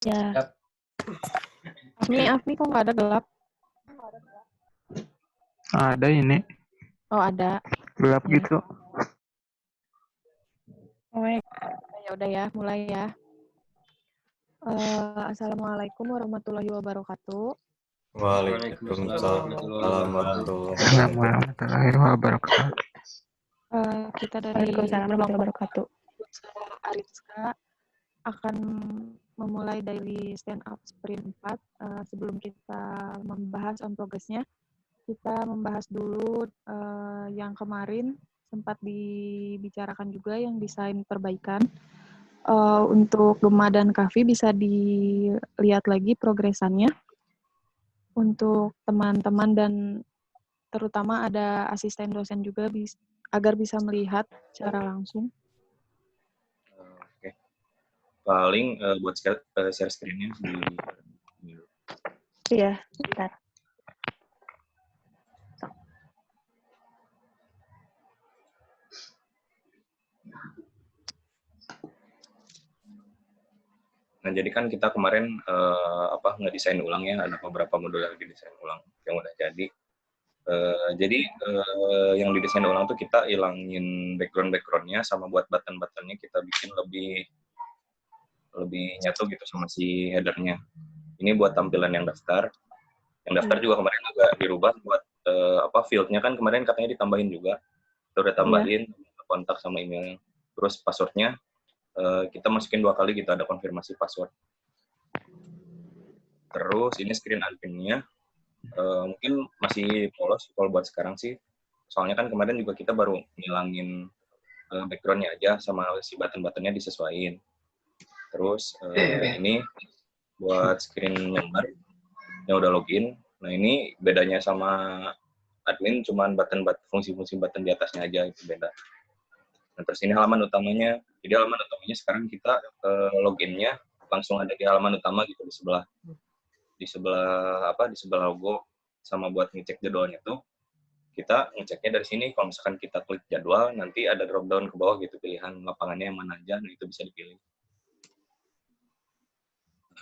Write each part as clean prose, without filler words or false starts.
Ya. Yap. Afni kok nggak ada gelap? Ada ini, Oh ada. gelap Ya. gitu. Oh ya udah ya, mulai ya. Assalamualaikum warahmatullahi wabarakatuh. Waalaikumsalam warahmatullahi Assalamualaikum warahmatullahi wabarakatuh. Kita dari Waalaikumsalam warahmatullahi wabarakatuh. Aritska akan memulai daily stand up sprint 4. Sebelum kita membahas on progress-nya, kita membahas dulu yang kemarin sempat dibicarakan juga yang desain perbaikan. Untuk Gema dan Kavi bisa dilihat lagi progresannya. Untuk teman-teman dan terutama ada asisten dosen juga agar bisa melihat secara langsung. Oke. Paling buat share screen-nya di Iya, bentar. Nah, jadi kan kita kemarin ngedesain ulang ya, ada beberapa modul yang didesain ulang yang udah jadi. Jadi yang didesain ulang tuh kita ilangin background-nya sama buat button-buttonnya kita bikin lebih nyatu gitu sama si headernya. Ini buat tampilan yang daftar. Yang daftar juga kemarin agak dirubah buat field-nya kan kemarin katanya ditambahin juga. Kita udah tambahin kontak sama emailnya. Terus password-nya kita masukin 2 kali gitu, ada konfirmasi password. Terus ini screen admin-nya mungkin masih polos kalau buat sekarang sih. Soalnya kan kemarin juga kita baru ngilangin background-nya aja sama si button-buttonnya disesuaiin. Terus ini buat screen member yang udah login. Nah ini bedanya sama admin cuman fungsi-fungsi button di atasnya aja itu beda. Nah, terus ini halaman utamanya. Jadi halaman utamanya sekarang kita loginnya langsung ada di halaman utama gitu di sebelah logo, sama buat ngecek jadwalnya tuh kita ngeceknya dari sini. Kalau misalkan kita klik jadwal nanti ada drop down ke bawah gitu pilihan lapangannya yang mana aja, nah itu bisa dipilih.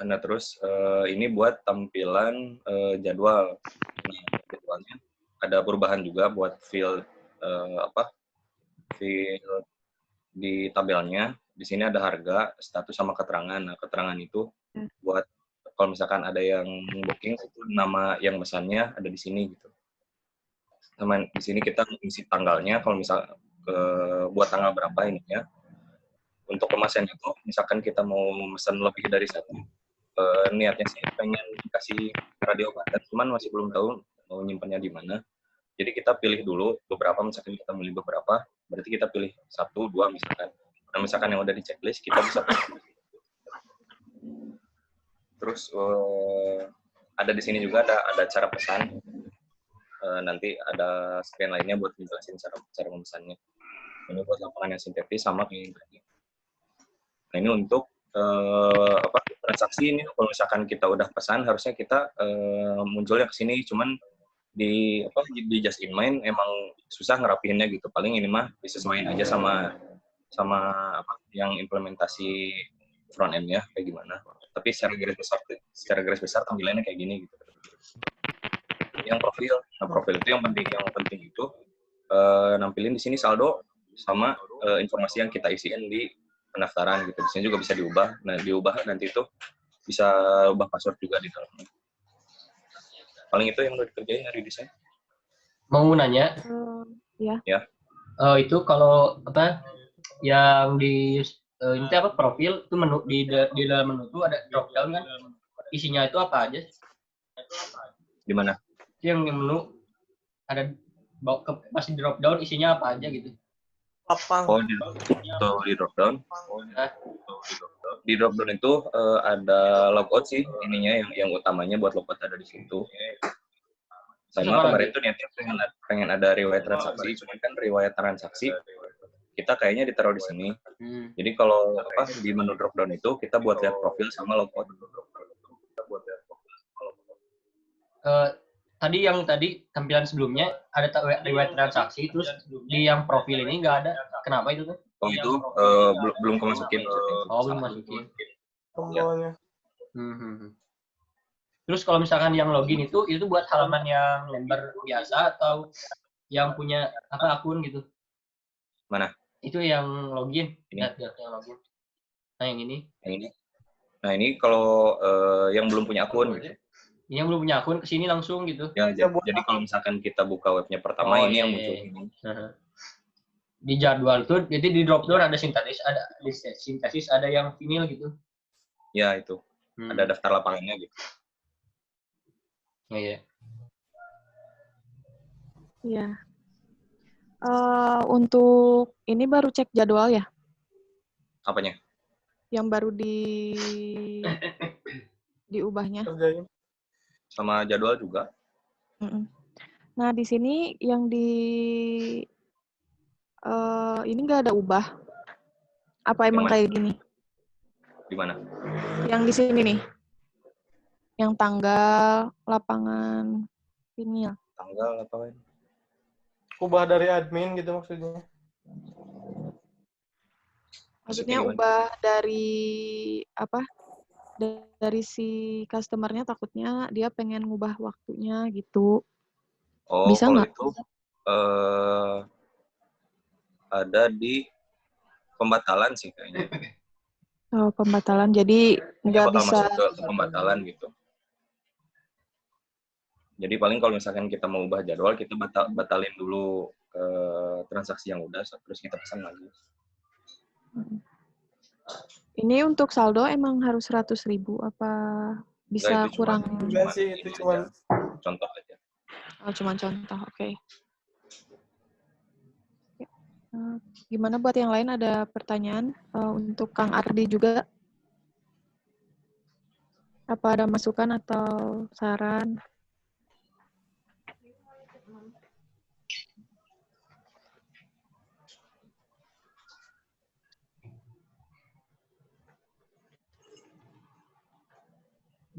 Nah terus ini buat tampilan jadwal. Nah, jadwalnya ada perubahan juga buat field field di tabelnya. Di sini ada harga, status sama keterangan. Nah, keterangan itu buat kalau misalkan ada yang booking itu nama yang pesannya ada di sini gitu. Sama di sini kita isi tanggalnya, kalau misal buat tanggal berapa ininya. Untuk kemasan itu, misalkan kita mau pesan lebih dari satu, niatnya sih pengen dikasih radio button, cuman masih belum tahu mau nyimpannya di mana. Jadi kita pilih dulu beberapa, misalkan kita beli beberapa, berarti kita pilih 1, 2 misalkan. Nah, misalkan yang udah di checklist, kita bisa pilih. Terus ada di sini juga ada cara pesan. Nanti ada screen lainnya buat menjelaskan cara memesannya. Ini buat lapangan yang sintetis sama kayak yang tadi. Nah ini untuk transaksi ini kalau misalkan kita udah pesan harusnya kita munculnya ke sini, cuman di Just in Mind emang susah ngerapihinnya gitu. Paling ini mah disesuaikan aja sama yang implementasi front end-nya kayak gimana. Tapi secara garis besar tampilannya kayak gini gitu. Yang profil, nah profil itu yang penting itu nampilin di sini saldo sama informasi yang kita isiin di pendaftaran gitu. Di sini juga bisa diubah. Nah diubah nanti itu bisa ubah password juga di dalamnya. Paling itu yang udah dikerjain dari desain. Mau nanya? Ya. Itu kalau yang di ini profil itu menu di dalam menu itu ada drop down kan? Isinya itu apa aja? Di mana? Yang menu ada pasti drop down isinya apa aja gitu? Oh di drop down. Di drop down itu ada logout sih ininya yang utamanya buat logout ada di situ. Sama kemarin tuh niatnya pengen ada riwayat transaksi, cuman kan riwayat transaksi kita kayaknya ditaruh di sini. Jadi kalau di menu drop down itu kita buat lihat profil sama logout. Tadi tampilan sebelumnya ada riwayat transaksi, terus di yang profil ini nggak ada. Kenapa itu tuh? Oh itu belum kemasukin. Oh belum masukin. Ya. Terus kalau misalkan yang login itu buat halaman yang member biasa atau yang punya akun gitu? Mana? Itu yang login. Ini. Yang login. Nah, yang ini. Yang ini. Nah, ini kalau yang belum punya akun gitu. Ini yang belum punya akun kesini langsung gitu. Ya, jadi kalau misalkan kita buka webnya pertama, ini yang muncul ini. Di jadwal tuh, jadi di drop down ada sintesis, ada yang vinyl gitu. Ya, itu. Ada daftar lapangannya gitu. Iya. Iya. Untuk ini baru cek jadwal ya? Apanya? Yang baru diubahnya. Sama jadwal juga. Nah, di sini yang ini nggak ada ubah. Apa emang kayak gini? Di mana? Yang di sini nih. Yang tanggal, lapangan, vinyl. Tanggal apa? Ubah dari admin gitu maksudnya. Maksudnya ubah dari apa? Dari si customer-nya takutnya dia pengen ngubah waktunya gitu. Oh, bisa kalau nggak? itu ada di pembatalan sih kayaknya. Oh, pembatalan. Jadi nggak bakal bisa masuk ke pembatalan gitu. Jadi paling kalau misalkan kita mau ubah jadwal, kita batalin dulu transaksi yang udah, terus kita pesan lagi. Ini untuk saldo emang harus 100.000 apa bisa Enggak, kurang? Enggak sih, itu cuma contoh aja. Oh, cuma contoh, oke. Gimana buat yang lain, ada pertanyaan untuk Kang Ardi juga? Apa ada masukan atau saran?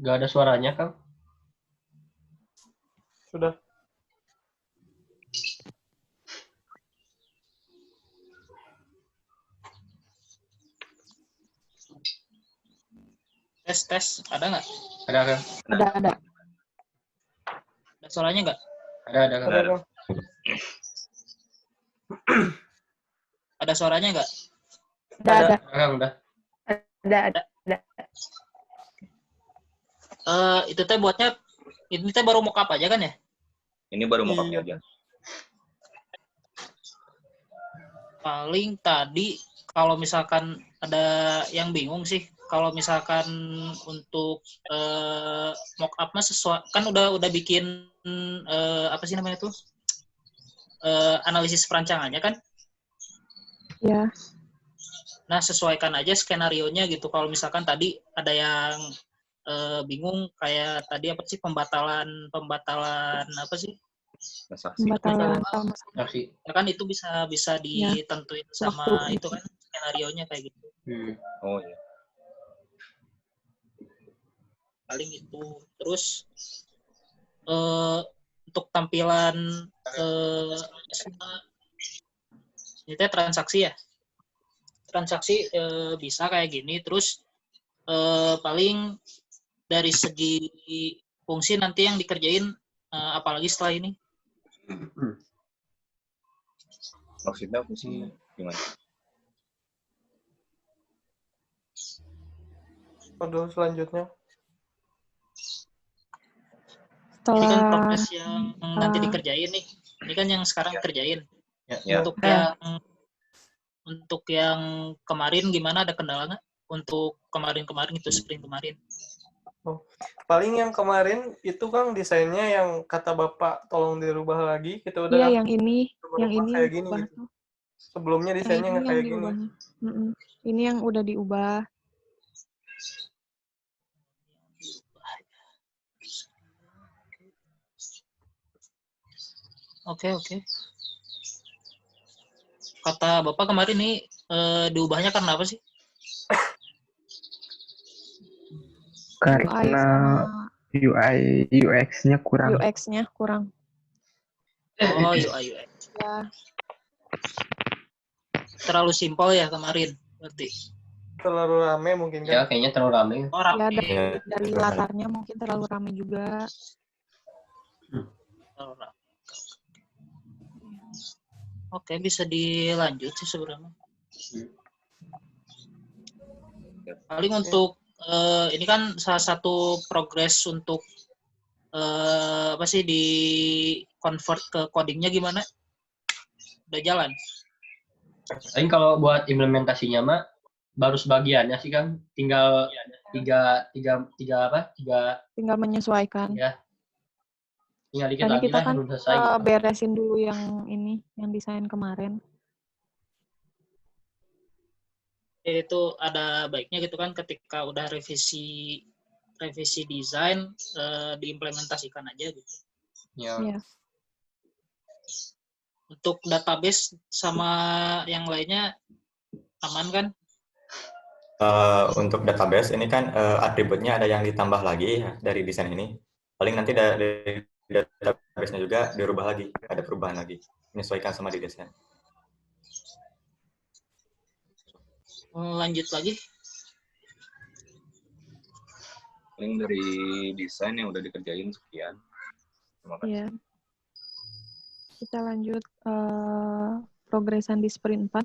Gak ada suaranya, Kang? sudah. Tes, ada nggak? Ada, Kang? Ada. Ada suaranya nggak? Ada, Kang. Ada. Ada suaranya nggak? Ada. Kang, udah. Ada. Itu teh buatnya, ini teh baru mockup aja kan ya? Ini baru mock-up-nya aja. Paling tadi kalau misalkan ada yang bingung sih, kalau misalkan untuk mockup mah sesuai, kan udah bikin apa sih namanya tuh? Analisis perancangannya kan? Ya. Nah, sesuaikan aja skenario-nya gitu. Kalau misalkan tadi ada yang bingung kayak tadi apa sih pembatalan apa sih? Pembatalan Saksi. Ya kan itu bisa ditentuin sama waktu. itu kan skenario-nya kayak gitu. Oh iya. Paling itu. Terus untuk tampilan ini teh transaksi ya. Transaksi bisa kayak gini. Terus paling dari segi fungsi nanti yang dikerjain apalagi setelah ini. Maksudnya fungsi gimana? Aduh, selanjutnya. Ini kan progres yang nanti dikerjain nih. Ini kan yang sekarang kerjain. Ya. Untuk yang kemarin gimana, ada kendala nggak? Untuk kemarin itu sprint kemarin. Paling yang kemarin itu Kang desainnya yang kata Bapak tolong dirubah lagi. Kita udah Iya, yang ini kayak gini diubah gitu. tuh. Sebelumnya desainnya nggak kayak gini. Ini yang udah diubah. Oke. Kata Bapak kemarin nih diubahnya karena apa sih? Karena UI UX-nya kurang. UX-nya kurang. Oh, UI UX. Ya. Terlalu simpel ya kemarin berarti. terlalu rame mungkin Ya, kan. kayaknya terlalu rame. Oh, Ya, rame. dari latarnya mungkin terlalu ramai juga. Terlalu rame. Oke, bisa dilanjut sih sebenarnya. Paling untuk ini kan salah satu progres untuk apa sih di convert ke codingnya gimana? Udah jalan? Tapi kalau buat implementasinya mah baru sebagiannya sih Kang, tinggal tiga Tinggal menyesuaikan. ya, tinggal dikit Soalnya lagi kita lah kan belum selesai. Gitu. beresin dulu yang ini, yang desain kemarin. Itu ada baiknya gitu kan ketika udah revisi desain diimplementasikan aja gitu. Ya. Iya. Untuk database sama yang lainnya aman kan? Untuk database ini kan atributnya ada yang ditambah lagi ya, dari desain ini. Paling nanti dari database-nya juga dirubah lagi, ada perubahan lagi, menyesuaikan sama di desain. Lanjut lagi. Paling dari desain yang udah dikerjain sekian. Terima kasih. Iya. Kita lanjut progresan di sprint 4.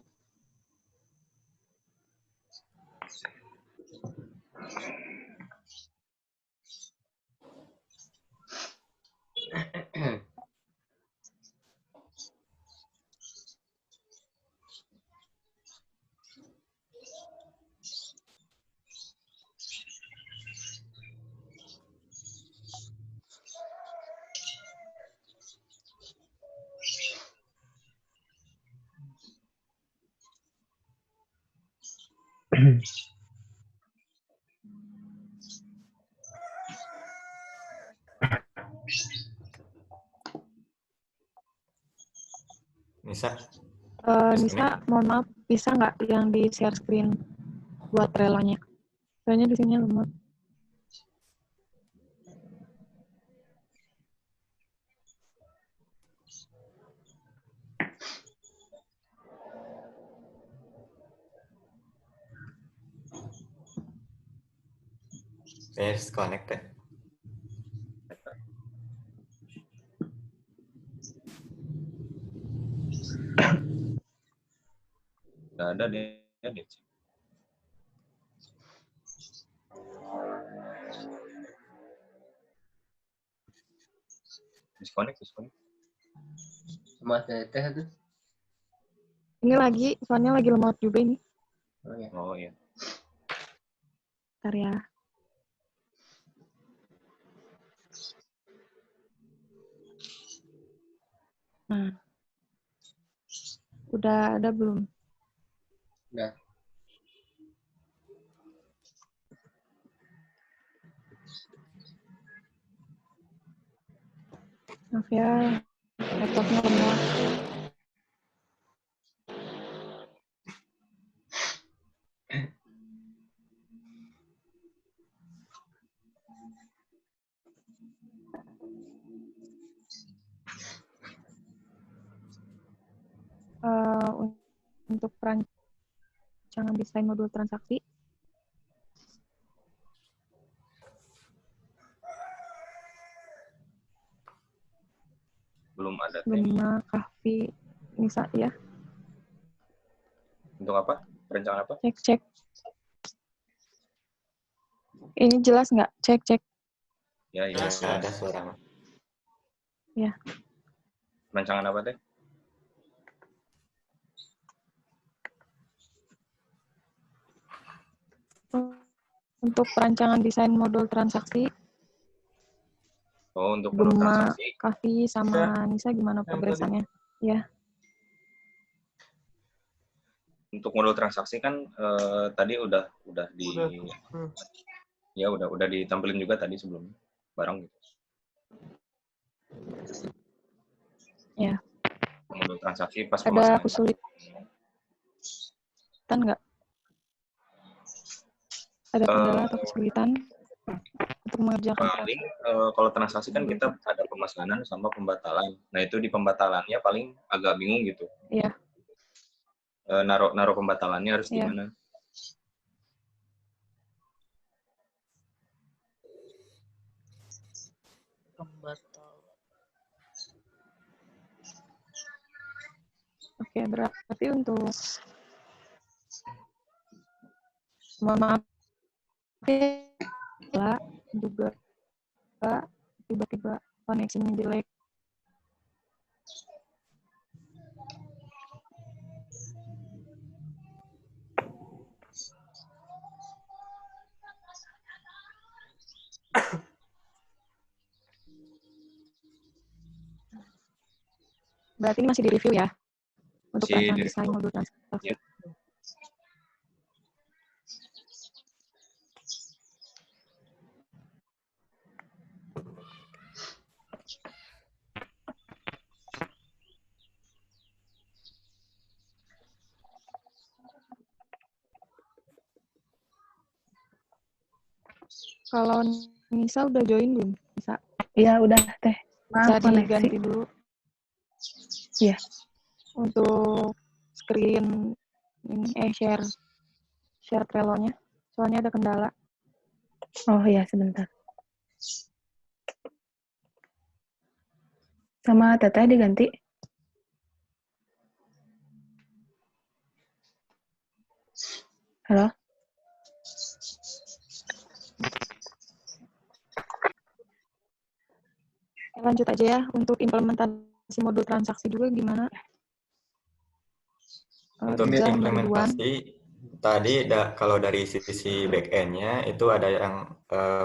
Nisa, Nisa, mohon maaf, bisa nggak yang di share screen buat Trello-nya? Soalnya di sini lemot. connected. Nggak ada deh. Disconnect. Sama teteh tuh. Ini lagi, soalnya lagi lemot juga ini. Oh iya. Bentar ya. Nah. Udah ada belum? Udah. Maaf ya, laptopnya lemot. Untuk perancangan desain modul transaksi. Belum ada. Gema, Kahfi, Nisa ya. Untuk apa? Perencanaan apa? Cek. Ini jelas nggak? Cek. Ya. Ada suara. Ya. Perencanaan apa teh? Untuk perancangan desain modul transaksi. Oh, untuk modul Gema, transaksi. Kahfi sama Nisa gimana progresannya? Ya. Untuk modul transaksi kan tadi udah ditampilin juga tadi sebelumnya barang gitu. Ya. Modul transaksi pas ada pemasangan. kesulitan nggak? Ada kendala atau kesulitan untuk mengerjakan paling kalau transaksi kan kita ada pemasangan sama pembatalan. Nah itu di pembatalannya paling agak bingung gitu. Iya. Naruh pembatalannya harus di mana? Oke, berarti untuk mohon maaf ya, juga tiba-tiba koneksinya jelek. Berarti ini masih di-review ya? Untuk Masih rancangan di-review. desain modul transaksi. Ya. Kalau Nisa udah join belum? Bisa Iya, udah teh. bisa Maaf koneksi. diganti dulu Iya. untuk screen ini share Trello-nya. Soalnya ada kendala. Oh iya, sebentar. Sama Teteh diganti. Halo? Lanjut aja ya untuk implementasi modul transaksi juga gimana? Untuk Riza sama Ridwan. implementasi tadi kalau dari sisi back end-nya itu ada yang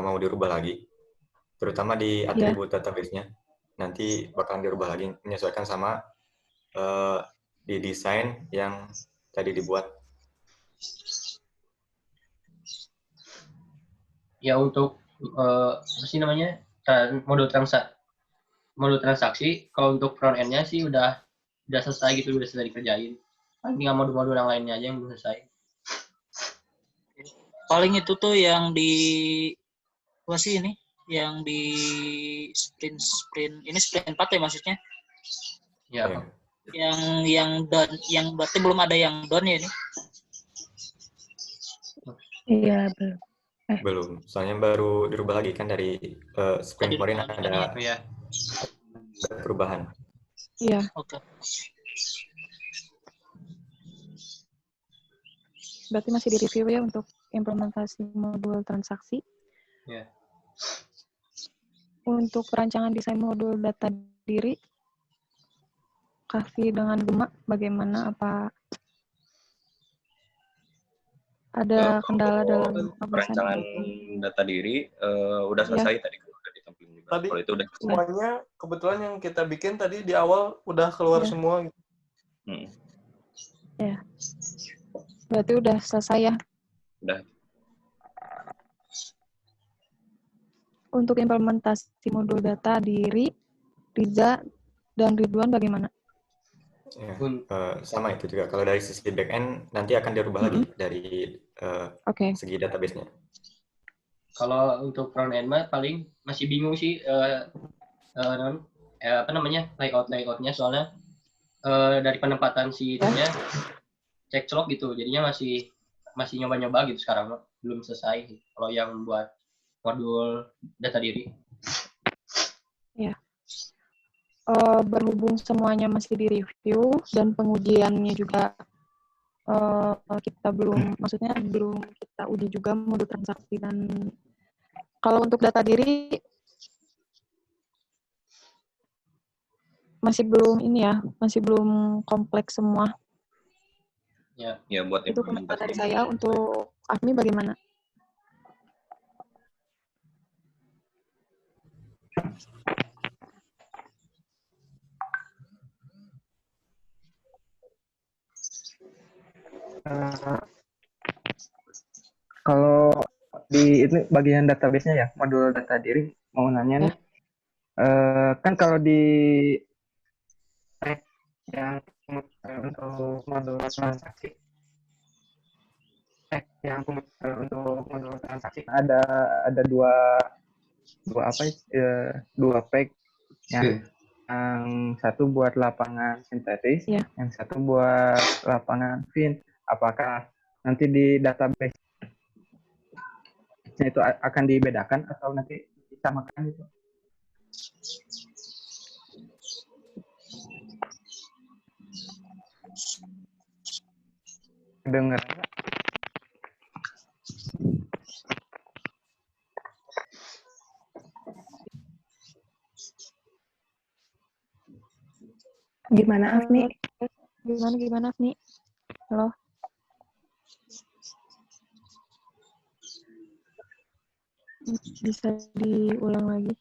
mau dirubah lagi, terutama di atribut database-nya. Nanti bakalan dirubah lagi menyesuaikan sama di desain yang tadi dibuat. Ya untuk apa sih namanya modul transaksi kalau untuk front end-nya sih udah selesai gitu, udah selesai dikerjain. Tinggal modul-modul yang lainnya aja yang belum selesai. Paling itu tuh yang di apa sih ini? Yang di sprint ini sprint 4 ya maksudnya? Ya. Ya. Yang down, yang berarti belum ada yang down ya ini? Iya, belum. Belum, soalnya baru dirubah lagi kan dari sprint kemarin ada perubahan. Iya. Oke. Berarti masih di-review ya untuk implementasi modul transaksi. Ya. Untuk perancangan desain modul data diri, Kahfi dengan Gema, bagaimana? Apa ada kendala dalam perancangan data diri udah selesai tadi udah ditampilkan juga. Tadi Kalau itu udah semuanya kebetulan yang kita bikin tadi di awal udah keluar semua gitu. Ya. Berarti udah selesai ya? Udah. Untuk implementasi modul data diri, Riza dan Ridwan bagaimana? Ya, sama itu juga. Kalau dari sisi back end nanti akan dirubah lagi dari segi database-nya. Kalau untuk front end mah paling masih bingung sih apa namanya layoutnya soalnya dari penempatan si itunya cekclok gitu, jadinya masih nyoba-nyoba gitu sekarang belum selesai kalau yang buat modul data diri. Ya. Berhubung semuanya masih di-review dan pengujiannya juga kita belum kita uji juga modul transaksi, dan kalau untuk data diri masih belum kompleks semua. Ya buat itu komentar dari saya. Untuk Afmi bagaimana? Kalau di ini bagian database-nya ya, modul data diri, mau nanya nih, kan kalau di yang untuk modul transaksi, untuk modul transaksi ada dua peg yang satu buat lapangan sintetis, yang satu buat lapangan fin. Apakah nanti di database itu akan dibedakan atau nanti disamakan itu? Dengar. Gimana, Afni? Gimana, Afni? Halo? Bisa diulang lagi?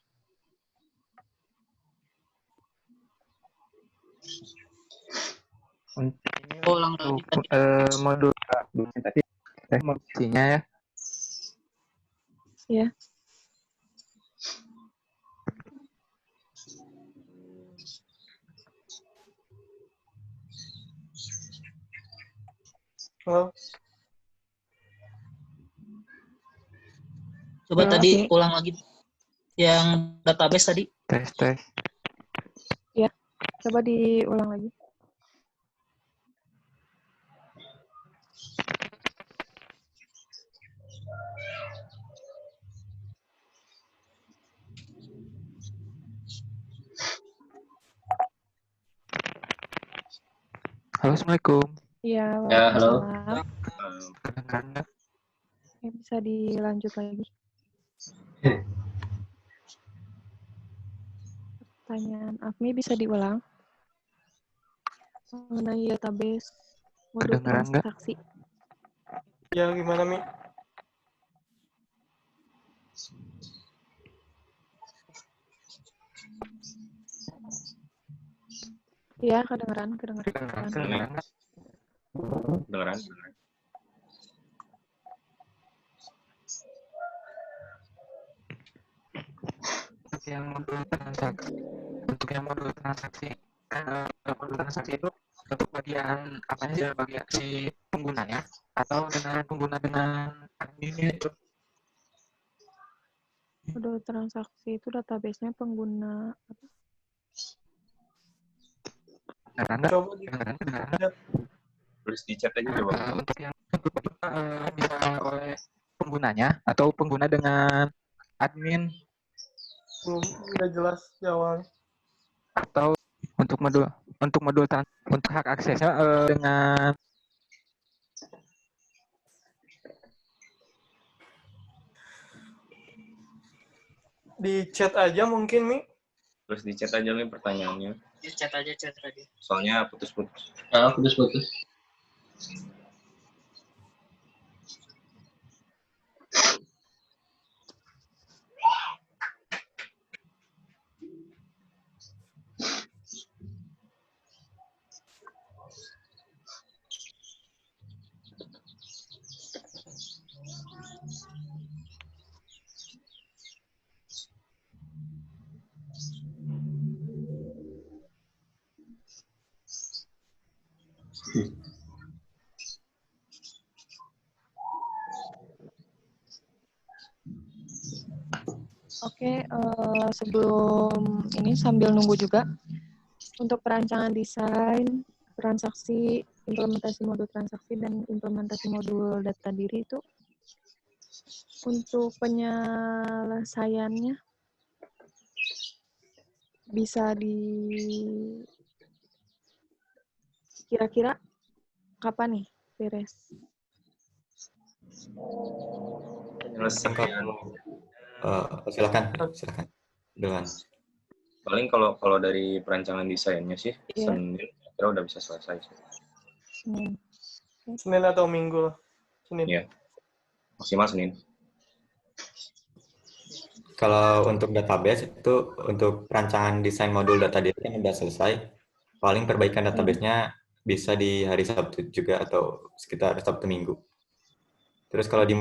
Ulang lagi Untuk tadi. modul tadi modulnya ya. Ya. Halo. Coba Halo, tadi Afni. ulang lagi yang database tadi. Tes. Ya, coba diulang lagi. Halo, Assalamualaikum. Iya, Ya, halo. waalaikumsalam. Kedengaran nggak? Ya, bisa dilanjut lagi. Pertanyaan Afni bisa diulang mengenai database modul Kedengaran nggak? transaksi. Ya, gimana, Mi? Iya, kedengeran. Kedengaran nggak? Dengeran. Untuk yang modul transaksi modul transaksi itu untuk bagian apa aja, bagian si penggunanya atau dengan pengguna dengan adminnya itu? Modul transaksi itu database-nya pengguna apa? Kedengaran. Tulis di chat aja coba. Untuk yang bisa oleh penggunanya atau pengguna dengan admin Belum, nggak jelas jawabannya. atau untuk hak aksesnya dengan Di chat aja mungkin, Mi. Terus di chat aja nih pertanyaannya. Chat aja. Soalnya putus-putus. Putus-putus. Oke, sebelum ini sambil nunggu juga untuk perancangan desain transaksi, implementasi modul transaksi dan implementasi modul data diri itu untuk penyelesaiannya bisa kira-kira kapan nih beres? Penyelesaian. Silakan dengan Paling kalau dari perancangan desainnya sih Senin kira udah bisa selesai sih. Senin atau Minggu lah. Senin. Iya. Maksimal Senin. Kalau untuk database itu untuk perancangan desain modul data diri kan udah selesai. Paling perbaikan database-nya bisa di hari Sabtu juga atau sekitar Sabtu Minggu. Terus kalau di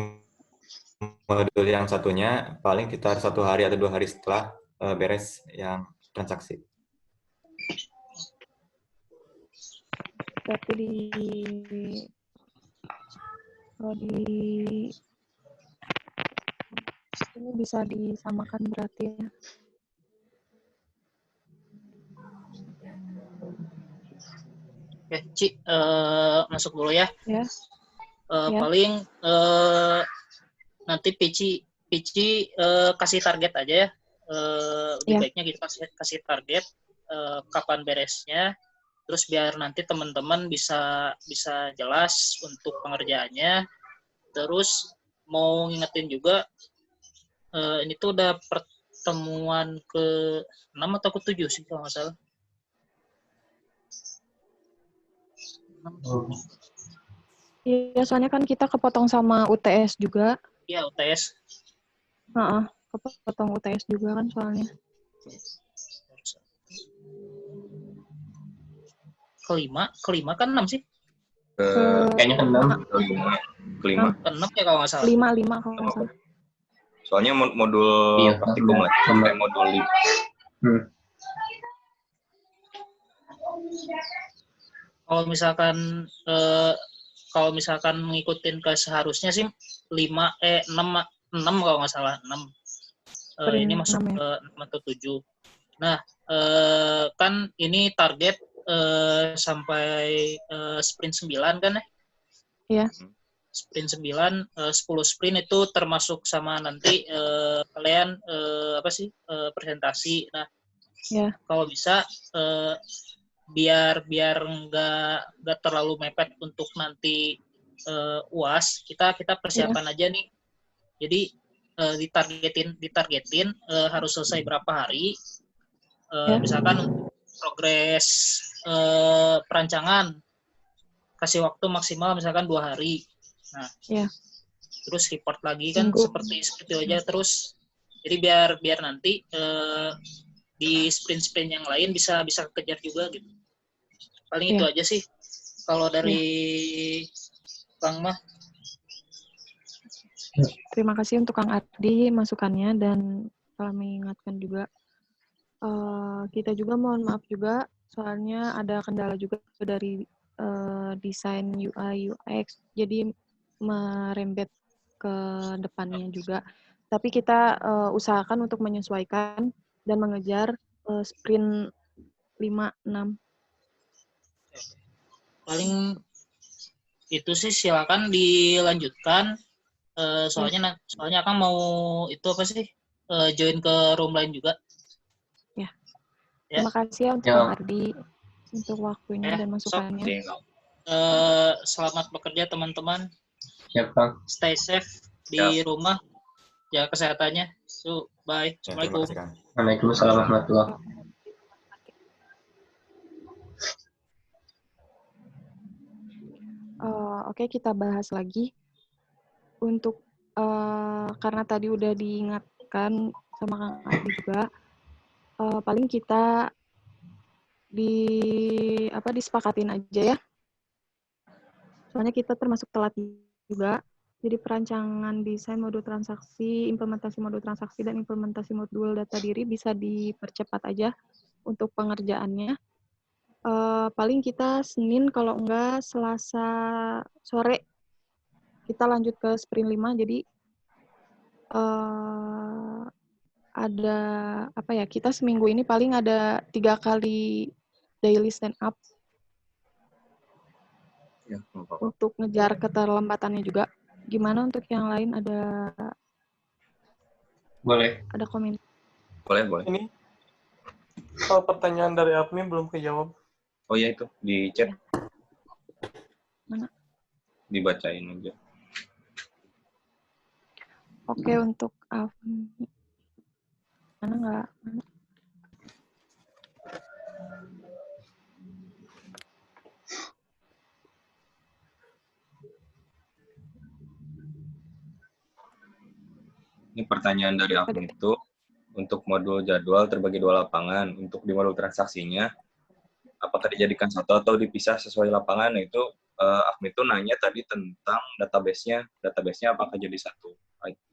modul yang satunya paling sekitar 1 hari atau 2 hari setelah beres yang transaksi. Berarti ini bisa disamakan berarti ya. Oke, Ci, masuk dulu ya. Ya. Paling nanti Pici kasih target aja ya. Lebih baiknya gitu kasih target kapan beresnya. Terus biar nanti teman-teman bisa jelas untuk pengerjaannya. Terus mau ngingetin juga, ini tuh udah pertemuan ke-6 atau ke-7 sih kalau nggak salah. Iya, soalnya kan kita kepotong sama UTS juga. Iya, UTS. Kepotong UTS juga kan soalnya. Kelima kan 6 sih? Kayaknya ke-6. Kelima. Ke-6 ya kalau nggak salah. 5 kalau nggak salah. Soalnya modul Iya, praktikum lah, sampai modul 5. Kalau misalkan ngikutin ke seharusnya sih 6 kalau nggak salah 6. Ini masuk ke 6 atau 7. Nah, kan ini target sampai sprint 9 kan ya? Iya. Sprint 9, 10 sprint itu termasuk sama nanti kalian presentasi. Nah, ya. Kalau bisa biar nggak terlalu mepet untuk nanti UAS, kita persiapan aja nih. Jadi ditargetin harus selesai berapa hari. Misalkan progres perancangan kasih waktu maksimal misalkan 2 hari. Nah, terus report lagi kan seperti itu aja terus. Jadi biar nanti di sprint yang lain bisa kejar juga gitu. Paling itu aja sih kalau dari Kang Mah. Terima kasih untuk Kang Ardi masukannya dan telah mengingatkan juga. Kita juga mohon maaf juga soalnya ada kendala juga dari desain UI UX jadi merembet ke depannya juga. Tapi kita usahakan untuk menyesuaikan dan mengejar sprint 5-6. Paling itu sih silakan dilanjutkan. Soalnya Kang mau itu apa sih? Join ke room lain juga. Ya. Terima kasih ya untuk Kang Ardi untuk waktunya dan masukannya. Selamat bekerja teman-teman. Siap, Kang. Stay safe di rumah. Jaga kesehatannya. So, bye. Assalamualaikum. Waalaikumsalam warahmatullahi wabarakatuh. Oke, kita bahas lagi. Untuk karena tadi udah diingatkan sama Kang Ardi juga, paling kita disepakatin aja ya. Soalnya kita termasuk telat juga. Jadi perancangan desain modul transaksi, implementasi modul transaksi, dan implementasi modul data diri bisa dipercepat aja untuk pengerjaannya. Paling kita Senin kalau enggak Selasa sore kita lanjut ke sprint 5. Jadi ada kita seminggu ini paling ada 3 kali daily stand up untuk ngejar keterlambatannya juga. Gimana untuk yang lain ada? Boleh. Ada komen? Boleh. Ini kalau pertanyaan dari admin belum kejawab. Oh iya itu di chat. Mana? Dibacain aja. Oke, untuk admin. Mana nggak? Ini pertanyaan dari admin itu, untuk modul jadwal terbagi 2 lapangan, untuk di modul transaksinya, apakah dijadikan satu atau dipisah sesuai lapangan? Itu admin itu nanya tadi tentang database-nya. Database-nya apakah jadi satu?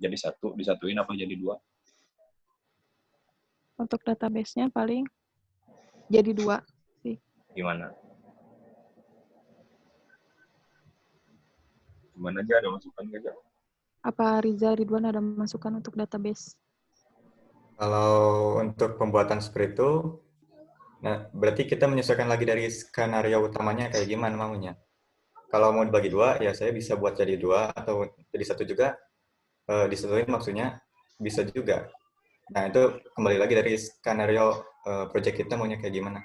Jadi satu, disatuin apa jadi 2? Untuk database-nya paling jadi 2 sih. Gimana? Gimana aja, ada masukan nggak, Jak? Apa Riza Ridwan ada masukan untuk database? Kalau untuk pembuatan sprint itu, nah berarti kita menyesuaikan lagi dari skenario utamanya kayak gimana maunya. Kalau mau dibagi 2, ya saya bisa buat jadi 2 atau jadi 1 juga. Disatuin maksudnya bisa juga. Nah itu kembali lagi dari skenario project kita maunya kayak gimana.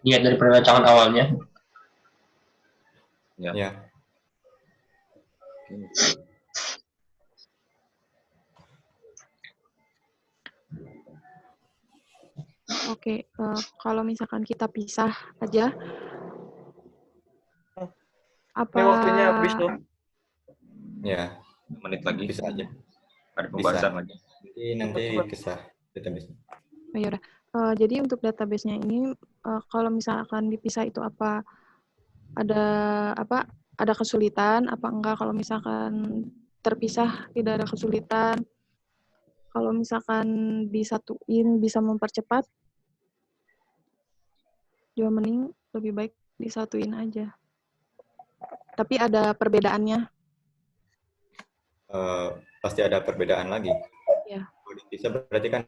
Niat dari perancangan awalnya. Ya. Ya. Oke, kalau misalkan kita pisah aja, apa? Ini waktunya habis loh. Ya, Menit lagi. bisa aja. Ada pembahasan lagi. Nanti kisah database. Oh, yaudah. Jadi untuk database-nya ini, kalau misalkan dipisah itu apa ada kesulitan apa enggak? Kalau misalkan terpisah tidak ada kesulitan. Kalau misalkan disatuin bisa mempercepat, juga mending lebih baik disatuin aja. Tapi ada perbedaannya. Pasti ada perbedaan lagi. Ya. Kalau dipisah berarti kan